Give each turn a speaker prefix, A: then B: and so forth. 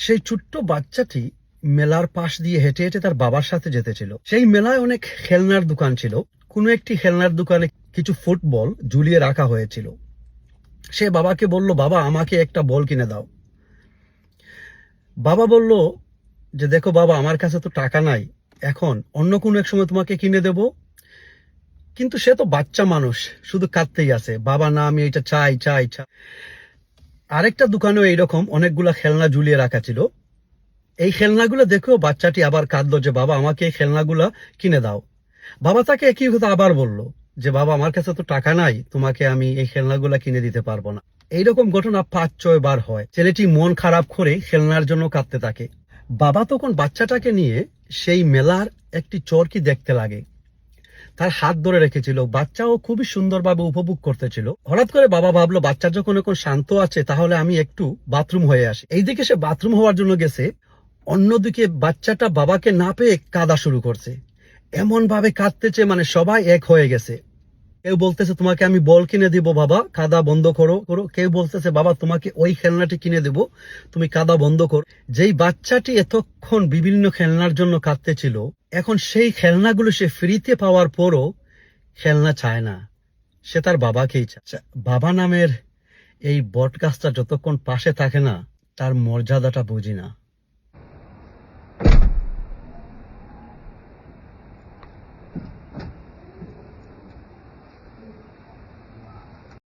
A: সেই ছোট্ট বাচ্চাটি মেলার পাশ দিয়ে হেঁটে হেঁটে তার বাবার সাথে যেতেছিল। সেই মেলায় অনেক খেলনার দোকান ছিল। কোনো একটি খেলনার দোকানে কিছু ফুটবল ঝুলিয়ে রাখা হয়েছিল। সে বাবাকে বলল, বাবা আমাকে একটা বল কিনে দাও। বাবা বলল যে, দেখো বাবা, আমার কাছে তো টাকা নাই, এখন অন্য কোনো এক সময় তোমাকে কিনে দেব। কিন্তু সে তো বাচ্চা মানুষ, শুধু কাঁদতেই আছে, বাবা না আমি এটা চাই চাই চাই। আরেকটা দোকানেও এইরকম অনেকগুলা খেলনা ঝুলিয়ে রাখা ছিল। এই খেলনাগুলো দেখেও বাচ্চাটি আবার কাঁদলো যে, বাবা আমাকে এই খেলনাগুলা কিনে দাও। বাবা তাকে একই কথা আবার বলল যে, বাবা আমার কাছে তো টাকা নাই, তোমাকে আমি এই খেলনাগুলা কিনে দিতে পারবো না। এইরকম ঘটনা ৫-৬ বার হয়। ছেলেটি মন খারাপ করে খেলনার জন্য কাঁদতে থাকে। বাবা তখন বাচ্চাটাকে নিয়ে সেই মেলার একটি চরকি দেখতে লাগে। তার হাত ধরে রেখেছিল। বাচ্চাও খুবই সুন্দরভাবে উপভোগ করতেছিল। হঠাৎ করে বাবা ভাবলো, বাচ্চা যখন এখন শান্ত আছে, তাহলে আমি একটু বাথরুম হয়ে আসি। এইদিকে সে বাথরুম হওয়ার জন্য গেছে, অন্যদিকে বাচ্চাটা বাবাকে না পেয়ে কাঁদা শুরু করছে। এমন ভাবে কাঁদতেছে মানে সবাই এক হয়ে গেছে। কেউ বলতেছে, তোমাকে আমি বল কিনে দিব বাবা, কাদা বন্ধ করো করো। কেউ বলতেছে, বাবা তোমাকে ওই খেলনাটি কিনে দেব, তুমি কাদা বন্ধ করো। যেই বাচ্চাটি এতক্ষণ বিভিন্ন খেলনার জন্য কাঁদতেছিল, এখন সেই খেলনাগুলো সে ফ্রিতে পাওয়ার পরও খেলনা চায় না, সে তার বাবাকেই চায়। বাবা নামের এই বট গাছটা যতক্ষণ পাশে থাকে না, তার মর্যাদাটা বুঝি না।